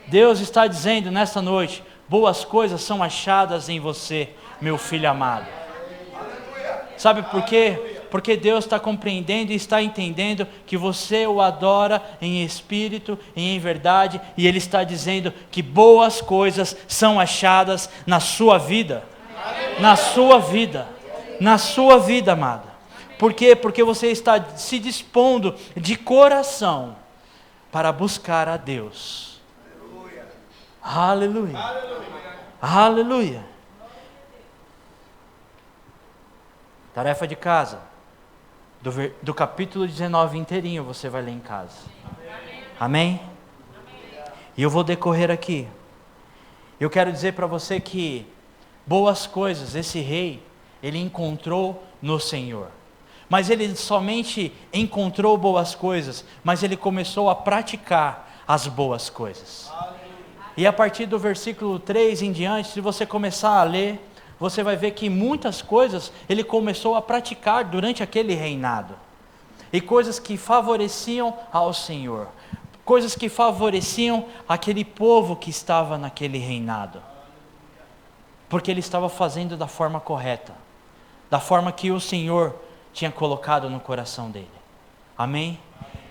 Deus está dizendo nesta noite: boas coisas são achadas em você, meu filho amado. Sabe por quê? Porque Deus está compreendendo e está entendendo que você o adora em espírito e em verdade, e Ele está dizendo que boas coisas são achadas na sua vida. Na sua vida. Na sua vida, amada. Por quê? Porque você está se dispondo de coração para buscar a Deus. Aleluia. Aleluia. Tarefa de casa. Do capítulo 19 inteirinho você vai ler em casa. Amém? E eu vou decorrer aqui. Eu quero dizer para você que boas coisas, esse rei, ele encontrou no Senhor. Mas ele somente encontrou boas coisas, mas ele começou a praticar as boas coisas. E a partir do versículo 3 em diante, se você começar a ler, você vai ver que muitas coisas ele começou a praticar durante aquele reinado. E coisas que favoreciam ao Senhor. Coisas que favoreciam aquele povo que estava naquele reinado. Porque ele estava fazendo da forma correta. Da forma que o Senhor tinha colocado no coração dele. Amém?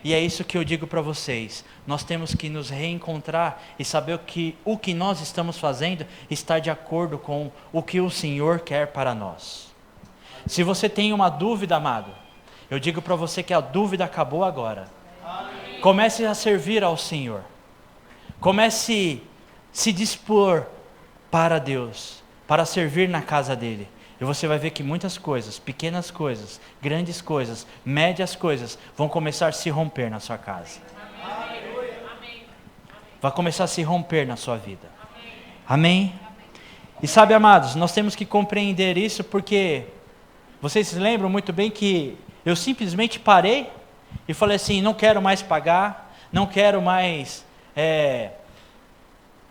E é isso que eu digo para vocês. Nós temos que nos reencontrar e saber que o que nós estamos fazendo está de acordo com o que o Senhor quer para nós. Se você tem uma dúvida, amado, eu digo para você que a dúvida acabou agora. Comece a servir ao Senhor. Comece a se dispor para Deus, para servir na casa dele. E você vai ver que muitas coisas, pequenas coisas, grandes coisas, médias coisas, vão começar a se romper na sua casa. vai começar a se romper na sua vida. Amém? E sabe, amados, nós temos que compreender isso porque vocês se lembram muito bem que eu simplesmente parei e falei assim, não quero mais pagar, não quero mais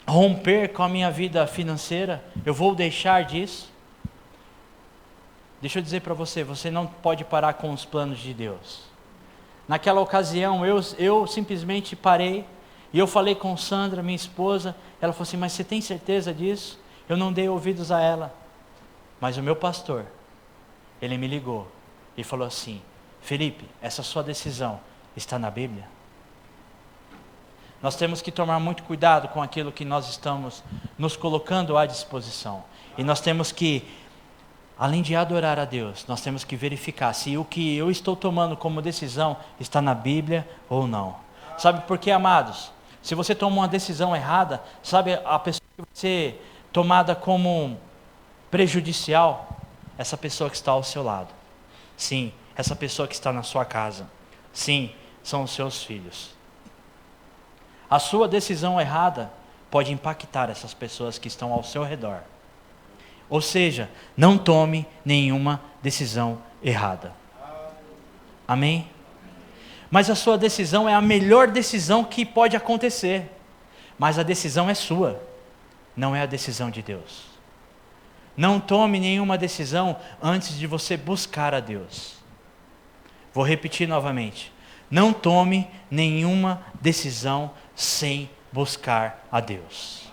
romper com a minha vida financeira, eu vou deixar disso. Deixa eu dizer para você, você não pode parar com os planos de Deus. Naquela ocasião, eu simplesmente parei, e eu falei com Sandra, minha esposa, ela falou assim, mas você tem certeza disso? Eu não dei ouvidos a ela. Mas o meu pastor, ele me ligou e falou assim, Felipe, essa sua decisão está na Bíblia? Nós temos que tomar muito cuidado com aquilo que nós estamos nos colocando à disposição. E nós temos que, além de adorar a Deus, nós temos que verificar se o que eu estou tomando como decisão está na Bíblia ou não. Sabe por quê, amados? Se você toma uma decisão errada, sabe a pessoa que vai ser tomada como prejudicial? Essa pessoa que está ao seu lado. Sim, essa pessoa que está na sua casa. Sim, são os seus filhos. A sua decisão errada pode impactar essas pessoas que estão ao seu redor. Ou seja, não tome nenhuma decisão errada. Amém? Mas a sua decisão é a melhor decisão que pode acontecer. Mas a decisão é sua, não é a decisão de Deus. Não tome nenhuma decisão antes de você buscar a Deus. Vou repetir novamente. Não tome nenhuma decisão sem buscar a Deus.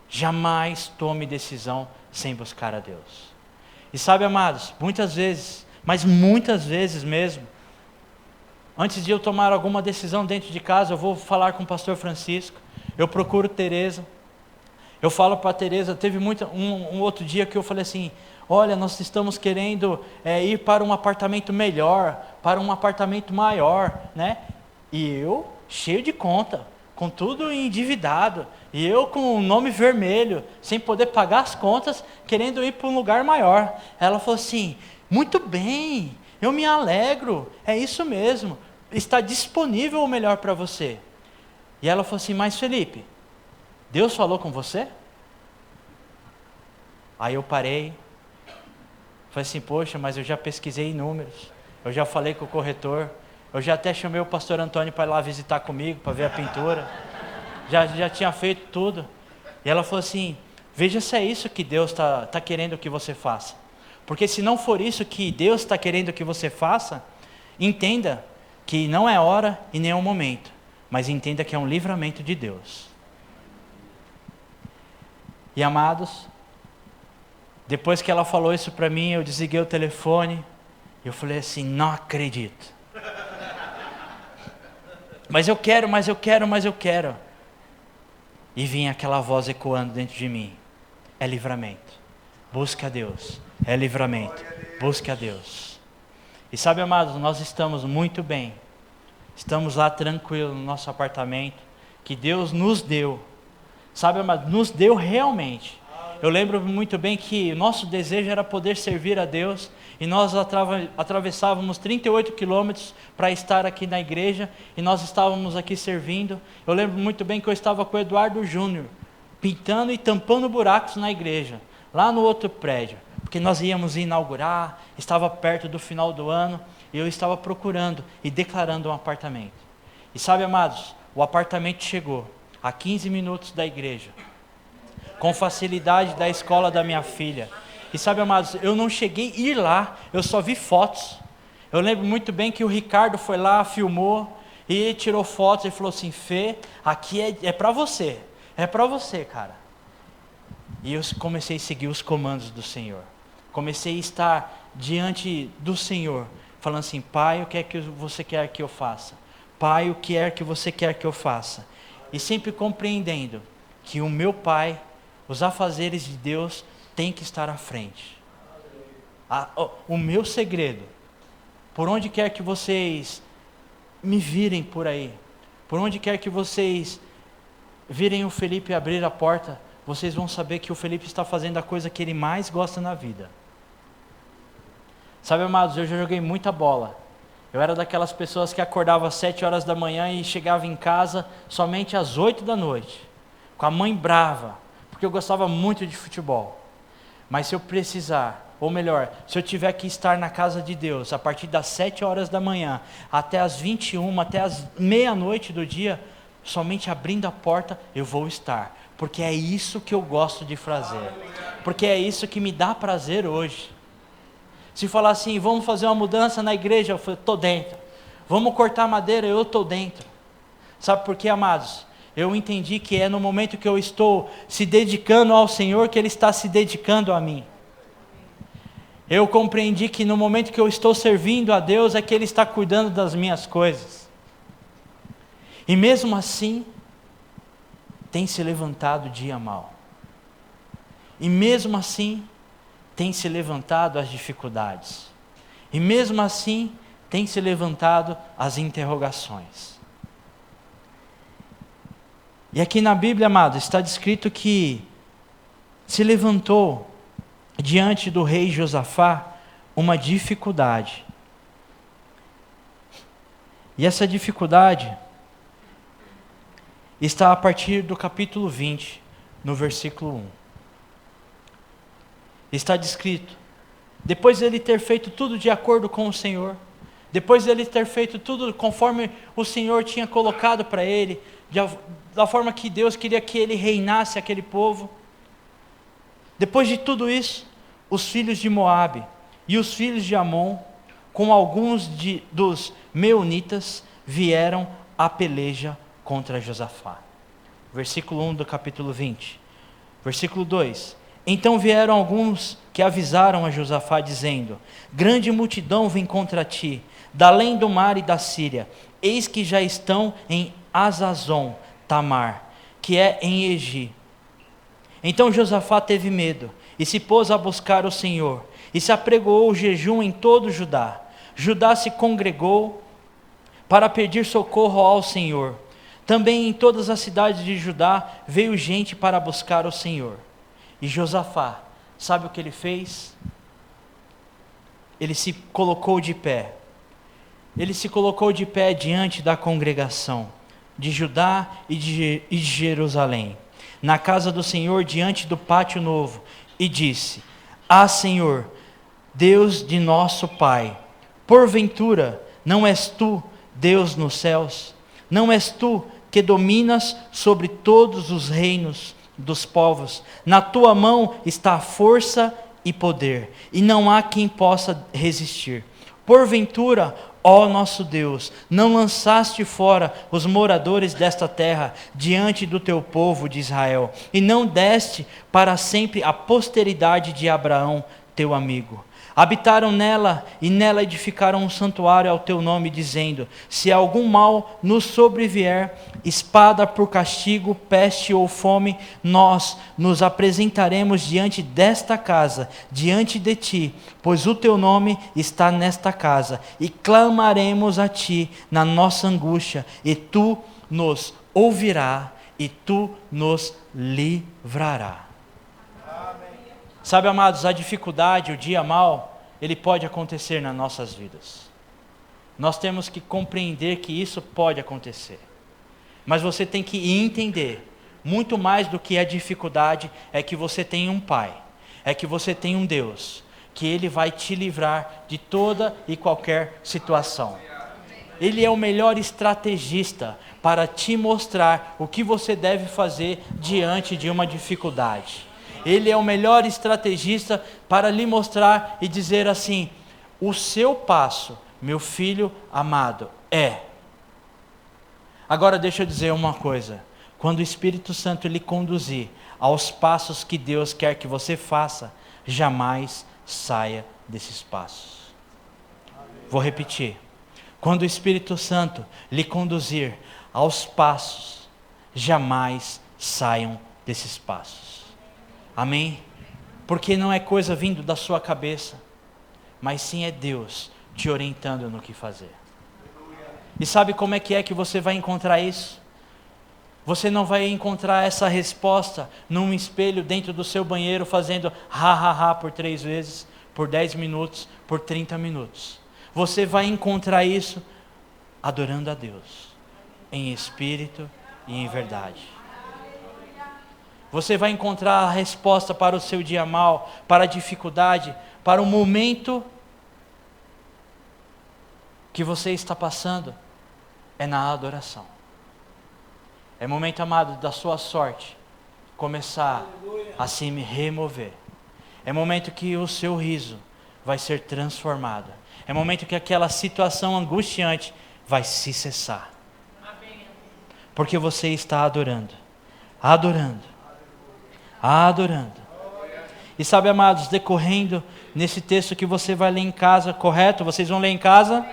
Jamais tome decisão sem buscar a Deus. E sabe, amados, muitas vezes, mas muitas vezes mesmo, antes de eu tomar alguma decisão dentro de casa, eu vou falar com o pastor Francisco, eu procuro Tereza, eu falo para a Tereza, teve um outro dia que eu falei assim, olha, nós estamos querendo ir para um apartamento melhor, para um apartamento maior, né? E eu, cheio de conta, com tudo endividado, e eu com o nome vermelho, sem poder pagar as contas, querendo ir para um lugar maior. Ela falou assim, muito bem, eu me alegro, é isso mesmo, está disponível o melhor para você. E ela falou assim, mas Felipe, Deus falou com você? Aí eu parei, falei assim, poxa, mas eu já pesquisei números, eu já falei com o corretor, eu já até chamei o pastor Antônio para ir lá visitar comigo, para ver a pintura, já tinha feito tudo. E ela falou assim, veja se é isso que Deus está querendo que você faça. Porque se não for isso que Deus está querendo que você faça, entenda que não é hora e nem é o momento, mas entenda que é um livramento de Deus. E amados, depois que ela falou isso para mim, eu desliguei o telefone, e eu falei assim, não acredito. Mas eu quero, mas eu quero, mas eu quero. E vinha aquela voz ecoando dentro de mim, é livramento, busque a Deus, é livramento, busque a Deus. E sabe, amados, nós estamos muito bem, estamos lá tranquilos no nosso apartamento, que Deus nos deu, sabe, amados, nos deu realmente. Eu lembro muito bem que o nosso desejo era poder servir a Deus, e nós atravessávamos 38 quilômetros para estar aqui na igreja, e nós estávamos aqui servindo. Eu lembro muito bem que eu estava com o Eduardo Júnior, pintando e tampando buracos na igreja, lá no outro prédio, porque nós íamos inaugurar, estava perto do final do ano, e eu estava procurando e declarando um apartamento. E sabe, amados, o apartamento chegou a 15 minutos da igreja, com facilidade da escola da minha filha. E sabe, amados, eu não cheguei a ir lá, eu só vi fotos. Eu lembro muito bem que o Ricardo foi lá, filmou, e tirou fotos, e falou assim, Fê, aqui é para você, cara. E eu comecei a seguir os comandos do Senhor. Comecei a estar diante do Senhor, falando assim, Pai, o que é que você quer que eu faça? Pai, o que é que você quer que eu faça? E sempre compreendendo que o meu Pai, os afazeres de Deus, tem que estar à frente. O meu segredo, por onde quer que vocês me virem por aí, por onde quer que vocês virem o Felipe abrir a porta, vocês vão saber que o Felipe está fazendo a coisa que ele mais gosta na vida. Sabe, amados, eu já joguei muita bola, Eu era daquelas pessoas que acordava às 7 horas da manhã e chegava em casa somente às 8 da noite, com a mãe brava, porque eu gostava muito de futebol. Mas se eu precisar, ou melhor, se eu tiver que estar na casa de Deus a partir das 7 horas da manhã até as 21, até as meia-noite do dia, somente abrindo a porta eu vou estar, porque é isso que eu gosto de fazer, porque é isso que me dá prazer hoje. Se falar assim, vamos fazer uma mudança na igreja, eu falo, estou dentro. Vamos cortar madeira, eu estou dentro. Sabe por quê, amados? Eu entendi que é no momento que eu estou se dedicando ao Senhor que Ele está se dedicando a mim. Eu compreendi que no momento que eu estou servindo a Deus é que Ele está cuidando das minhas coisas. E mesmo assim, tem se levantado o dia mau. E mesmo assim, tem se levantado as dificuldades. E mesmo assim, tem se levantado as interrogações. E aqui na Bíblia, amado, está descrito que se levantou diante do rei Josafá uma dificuldade. E essa dificuldade está a partir do capítulo 20, no versículo 1. Está descrito, depois de ele ter feito tudo de acordo com o Senhor, depois de ele ter feito tudo conforme o Senhor tinha colocado para ele, da forma que Deus queria que ele reinasse aquele povo, depois de tudo isso, os filhos de Moabe e os filhos de Amon, com alguns dos meunitas, vieram à peleja contra Josafá. Versículo 1 do capítulo 20. Versículo 2. Então vieram alguns que avisaram a Josafá, dizendo: grande multidão vem contra ti, da além do mar e da Síria. Eis que já estão em Azazon Tamar, que é em Egi. Então Josafá teve medo, e se pôs a buscar o Senhor, e se apregoou o jejum em todo Judá. Judá se congregou para pedir socorro ao Senhor. Também em todas as cidades de Judá veio gente para buscar o Senhor. E Josafá, sabe o que ele fez? Ele se colocou de pé. Ele se colocou de pé diante da congregação de Judá e de Jerusalém, na casa do Senhor, diante do pátio novo, e disse: Ah, Senhor, Deus de nosso Pai, porventura não és tu Deus nos céus? Não és tu que dominas sobre todos os reinos dos povos? Na tua mão está a força e poder, e não há quem possa resistir. Porventura, ó nosso Deus, não lançaste fora os moradores desta terra diante do teu povo de Israel, e não deste para sempre a posteridade de Abraão, teu amigo. Habitaram nela e nela edificaram um santuário ao teu nome, dizendo: se algum mal nos sobrevier, espada por castigo, peste ou fome, nós nos apresentaremos diante desta casa, diante de ti, pois o teu nome está nesta casa, e clamaremos a ti na nossa angústia, e tu nos ouvirás, e tu nos livrarás. Sabe, amados, a dificuldade, o dia mau, ele pode acontecer nas nossas vidas. Nós temos que compreender que isso pode acontecer. Mas você tem que entender, muito mais do que a dificuldade, é que você tem um Pai, é que você tem um Deus, que Ele vai te livrar de toda e qualquer situação. Ele é o melhor estrategista para te mostrar o que você deve fazer diante de uma dificuldade. Ele é o melhor estrategista para lhe mostrar e dizer assim: o seu passo, meu filho amado, é. Agora deixa eu dizer uma coisa: quando o Espírito Santo lhe conduzir aos passos que Deus quer que você faça, jamais saia desses passos. Vou repetir: quando o Espírito Santo lhe conduzir aos passos, jamais saiam desses passos. Amém? Porque não é coisa vindo da sua cabeça, mas sim é Deus te orientando no que fazer. E sabe como é que você vai encontrar isso? Você não vai encontrar essa resposta num espelho dentro do seu banheiro fazendo ha ha ha por 3 vezes, por 10 minutos, por 30 minutos. você vai encontrar isso adorando a Deus, em espírito e em verdade. Você vai encontrar a resposta para o seu dia mal, para a dificuldade, para o momento que você está passando, é na adoração. É momento, amado, da sua sorte começar a se remover. É momento que o seu riso vai ser transformado. É momento que aquela situação angustiante vai se cessar. Porque você está adorando, adorando, adorando. E sabe, amados, decorrendo nesse texto que você vai ler em casa, correto? Vocês vão ler em casa?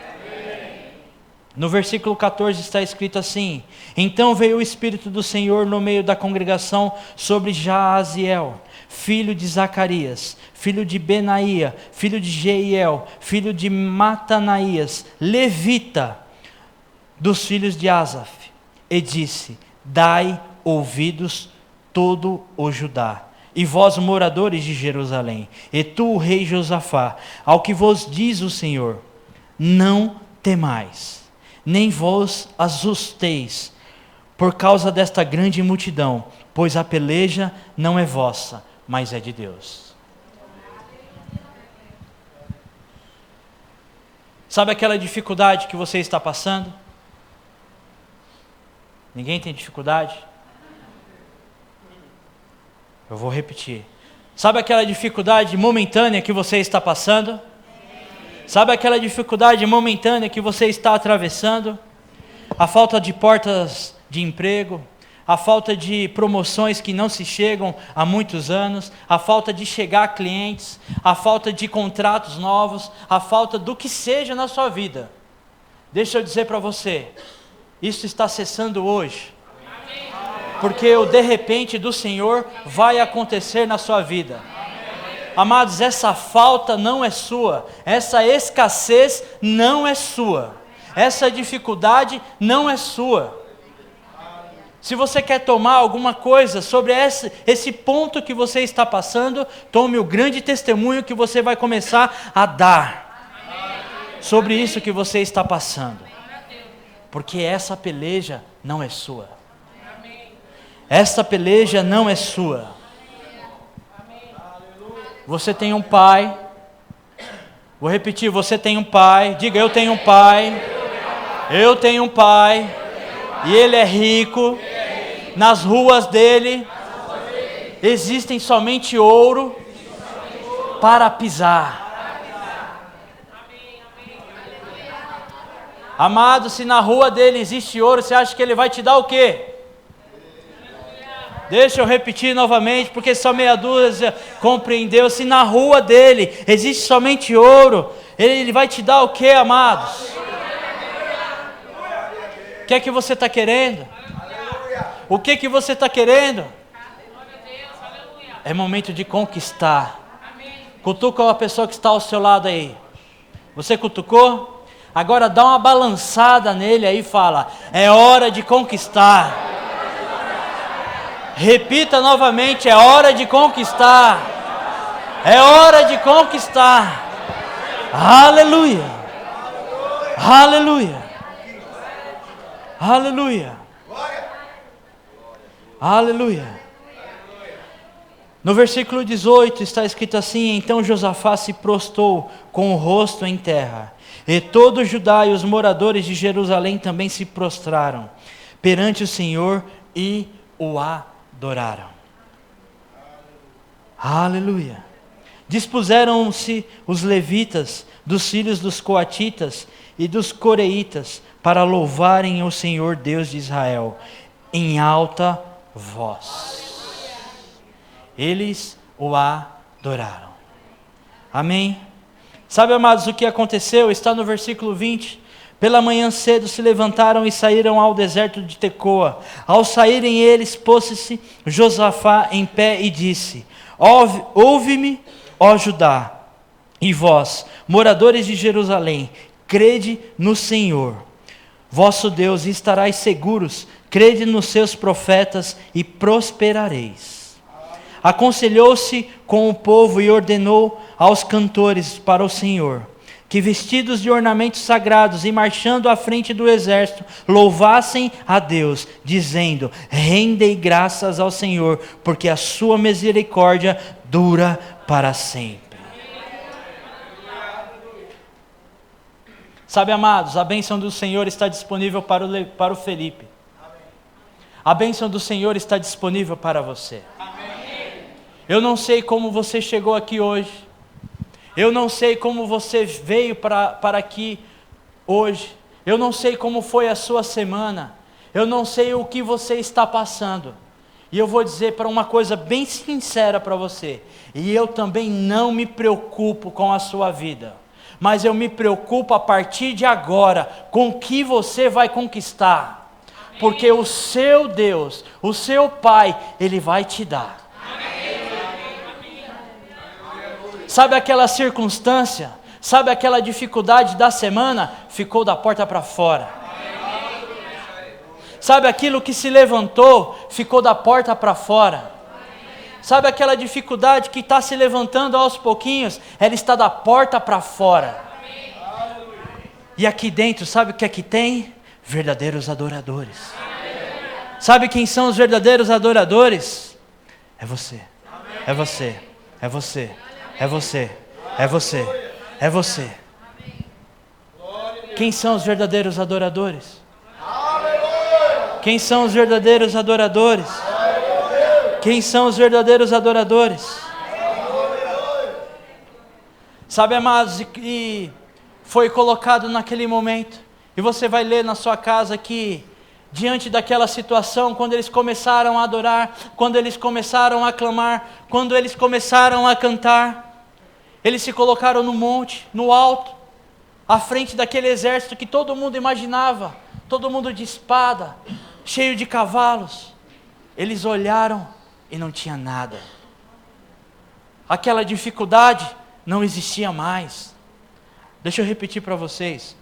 No versículo 14 está escrito assim: então veio o Espírito do Senhor no meio da congregação sobre Jaaziel, filho de Zacarias, filho de Benaía, filho de Jeiel, filho de Matanaías, levita, dos filhos de Asaf, e disse: dai ouvidos todo o Judá, e vós moradores de Jerusalém, e tu, o rei Josafá, ao que vos diz o Senhor: não temais, nem vos assusteis, por causa desta grande multidão, pois a peleja não é vossa, mas é de Deus. Sabe aquela dificuldade que você está passando? Ninguém tem dificuldade? Eu vou repetir. Sabe aquela dificuldade momentânea que você está passando? Sabe aquela dificuldade momentânea que você está atravessando? A falta de portas de emprego, a falta de promoções que não se chegam há muitos anos, a falta de chegar a clientes, a falta de contratos novos, a falta do que seja na sua vida. Deixa eu dizer para você, isso está cessando hoje. Porque o de repente do Senhor vai acontecer na sua vida. Amados, essa falta não é sua, essa escassez não é sua, essa dificuldade não é sua. Se você quer tomar alguma coisa sobre esse ponto que você está passando, tome o grande testemunho que você vai começar a dar sobre isso que você está passando. Porque essa peleja não é sua. Essa peleja não é sua. Você tem um pai. Vou repetir, você tem um pai. Diga, eu tenho um pai. Eu tenho um pai. E ele é rico. Nas ruas dele existem somente ouro para pisar. Amado, se na rua dele existe ouro, você acha que ele vai te dar o quê? Deixa eu repetir novamente, porque só meia dúzia compreendeu. Se na rua dele existe somente ouro, ele vai te dar o que, amados? O que é que você está querendo? O que que você está querendo? É momento de conquistar. Cutuca a pessoa que está ao seu lado aí. Você cutucou? Agora dá uma balançada nele aí e fala: é hora de conquistar. Repita novamente: é hora de conquistar. É hora de conquistar. Aleluia. Aleluia. Aleluia. Aleluia. No versículo 18 está escrito assim: então Josafá se prostrou com o rosto em terra, e todo Judá e os moradores de Jerusalém também se prostraram perante o Senhor e o adoraram. Aleluia. Dispuseram-se os levitas, dos filhos dos coatitas e dos coreitas, para louvarem o Senhor Deus de Israel em alta voz. Eles o adoraram. Amém? Sabe, amados, o que aconteceu? Está no versículo 20. Pela manhã cedo se levantaram e saíram ao deserto de Tecoa. Ao saírem eles, pôs-se Josafá em pé e disse: ouve-me, ó Judá, e vós, moradores de Jerusalém, crede no Senhor, vosso Deus, e estarais seguros. Crede nos seus profetas e prosperareis. Aconselhou-se com o povo e ordenou aos cantores para o Senhor: que vestidos de ornamentos sagrados e marchando à frente do exército, louvassem a Deus, dizendo: rendei graças ao Senhor, porque a sua misericórdia dura para sempre. Sabe, amados, a bênção do Senhor está disponível para o Felipe. A bênção do Senhor está disponível para você. Eu não sei como você chegou aqui hoje. Eu não sei como você veio para aqui hoje. Eu não sei como foi a sua semana. Eu não sei o que você está passando. E eu vou dizer para uma coisa bem sincera para você. E eu também não me preocupo com a sua vida. Mas eu me preocupo a partir de agora com o que você vai conquistar. Porque o seu Deus, o seu Pai, Ele vai te dar. Sabe aquela circunstância, sabe aquela dificuldade da semana, ficou da porta para fora. Sabe aquilo que se levantou, ficou da porta para fora. Sabe aquela dificuldade que está se levantando aos pouquinhos, ela está da porta para fora. E aqui dentro, sabe o que é que tem? Verdadeiros adoradores. Sabe quem são os verdadeiros adoradores? É você, é você, é você. É você, é você, é você. Quem são os verdadeiros adoradores? Quem são os verdadeiros adoradores? Quem são os verdadeiros adoradores? Sabe, amados, e foi colocado naquele momento, e você vai ler na sua casa que, diante daquela situação, quando eles começaram a adorar, quando eles começaram a clamar, quando eles começaram a cantar, eles se colocaram no monte, no alto, à frente daquele exército que todo mundo imaginava, todo mundo de espada, cheio de cavalos. Eles olharam e não tinha nada. Aquela dificuldade não existia mais. Deixa eu repetir para vocês.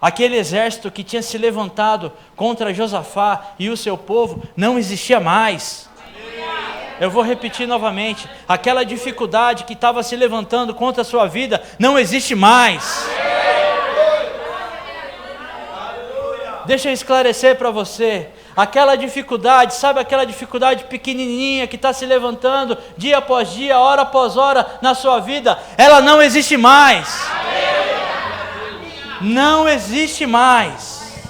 Aquele exército que tinha se levantado contra Josafá e o seu povo não existia mais. Eu vou repetir novamente. Aquela dificuldade que estava se levantando contra a sua vida não existe mais. Deixa eu esclarecer para você. Aquela dificuldade, sabe aquela dificuldade pequenininha que está se levantando dia após dia, hora após hora na sua vida, ela não existe mais. Não existe mais.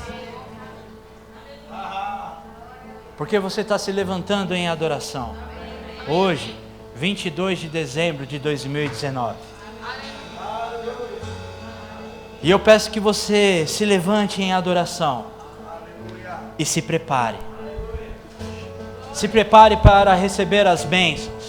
Porque você está se levantando em adoração. Hoje, 22 de dezembro de 2019. E eu peço que você se levante em adoração. E se prepare. Se prepare para receber as bênçãos.